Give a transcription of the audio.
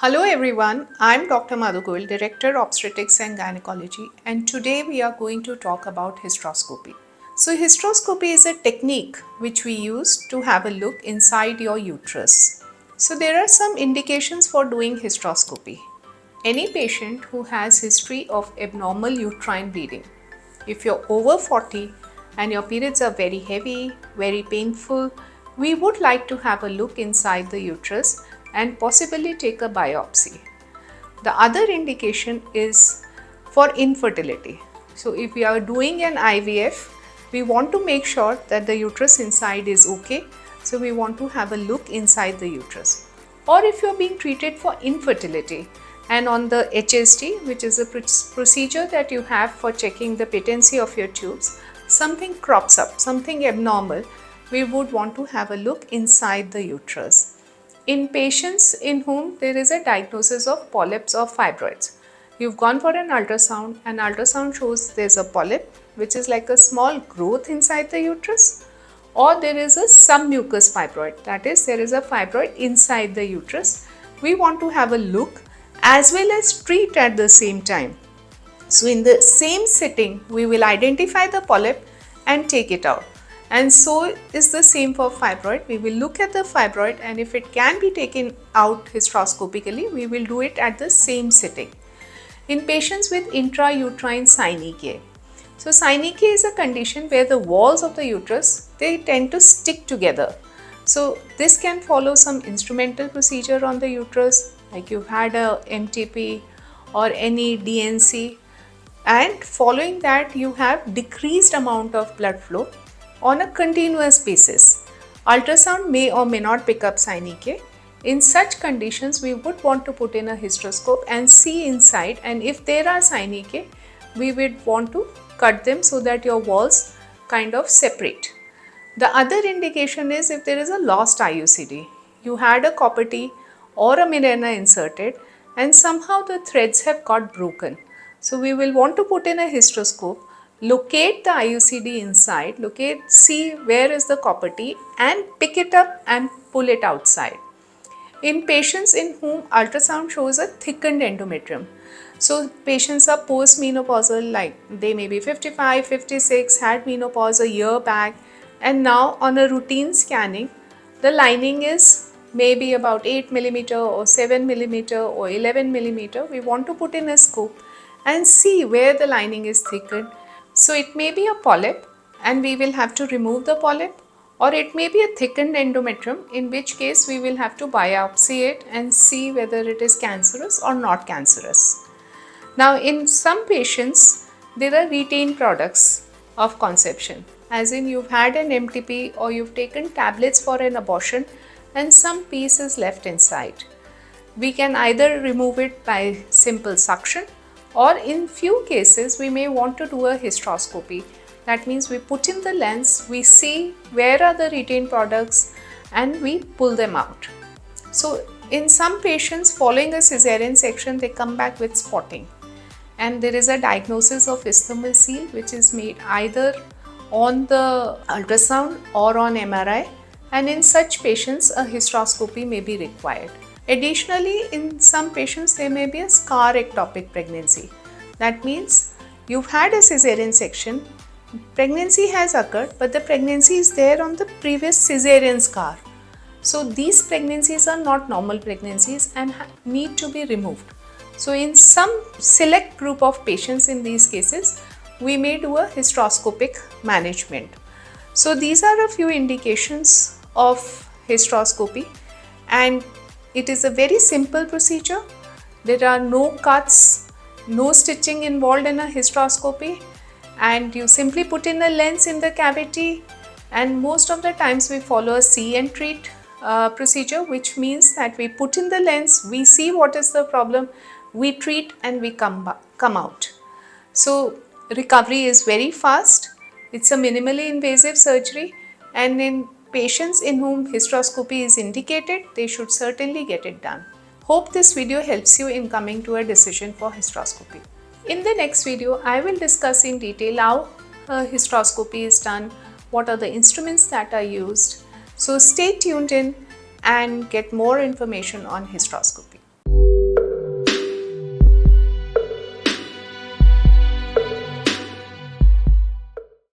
Hello everyone, I'm Dr. Madhu Goel, Director Obstetrics and Gynaecology, and today we are going to talk about hysteroscopy. So hysteroscopy is a technique which we use to have a look inside your uterus. So there are some indications for doing hysteroscopy. Any patient who has history of abnormal uterine bleeding, if you're over 40 and your periods are very heavy, very painful, we would like to have a look inside the uterus and possibly take a biopsy. The other indication is for infertility. So if we are doing an IVF, we want to make sure that the uterus inside is okay. So we want to have a look inside the uterus. Or if you are being treated for infertility and on the HST, which is a procedure that you have for checking the patency of your tubes, something crops up, something abnormal, we would want to have a look inside the uterus. In patients in whom there is a diagnosis of polyps or fibroids, you've gone for an ultrasound and ultrasound shows there's a polyp which is like a small growth inside the uterus, or there is a submucous fibroid, that is there is a fibroid inside the uterus. We want to have a look as well as treat at the same time. So in the same sitting we will identify the polyp and take it out. And so is the same for fibroid. We will look at the fibroid, and if it can be taken out hysteroscopically, we will do it at the same sitting. In patients with Intrauterine Synechiae. So Synechiae is a condition where the walls of the uterus, they tend to stick together. So this can follow some instrumental procedure on the uterus, like you've had a MTP or any DNC, and following that you have decreased amount of blood flow on a continuous basis. Ultrasound may or may not pick up Synechiae. In such conditions, we would want to put in a hysteroscope and see inside, and if there are Synechiae, we would want to cut them so that your walls kind of separate. The other indication is if there is a lost IUCD. You had a copper T or a Mirena inserted and somehow the threads have got broken. So we will want to put in a hysteroscope, locate the IUCD inside, see where is the copper T and pick it up and pull it outside. In patients in whom ultrasound shows a thickened endometrium, so patients are postmenopausal, like they may be 55, 56, had menopause a year back, and now on a routine scanning, the lining is maybe about 8 mm or 7 mm or 11 mm. We want to put in a scope and see where the lining is thickened. So it may be a polyp and we will have to remove the polyp, or it may be a thickened endometrium, in which case we will have to biopsy it and see whether it is cancerous or not cancerous. Now in some patients there are retained products of conception, as in you've had an MTP or you've taken tablets for an abortion and some piece is left inside. We can either remove it by simple suction, or in few cases we may want to do a hysteroscopy. That means we put in the lens, we see where are the retained products and we pull them out. So in some patients following a cesarean section, they come back with spotting, and there is a diagnosis of Isthmocele which is made either on the ultrasound or on MRI, and in such patients a hysteroscopy may be required. Additionally, in some patients there may be a scar ectopic pregnancy. That means you've had a cesarean section, pregnancy has occurred, but the pregnancy is there on the previous cesarean scar. So these pregnancies are not normal pregnancies and need to be removed. So in some select group of patients in these cases, we may do a hysteroscopic management. So these are a few indications of hysteroscopy, and it is a very simple procedure. There are no cuts, no stitching involved in a hysteroscopy, and you simply put in a lens in the cavity, and most of the times we follow a see and treat procedure, which means that we put in the lens, we see what is the problem, we treat and we come out. So recovery is very fast. It's a minimally invasive surgery, and in patients in whom hysteroscopy is indicated, they should certainly get it done. Hope this video helps you in coming to a decision for hysteroscopy. In the next video, I will discuss in detail how hysteroscopy is done, what are the instruments that are used. So stay tuned in and get more information on hysteroscopy.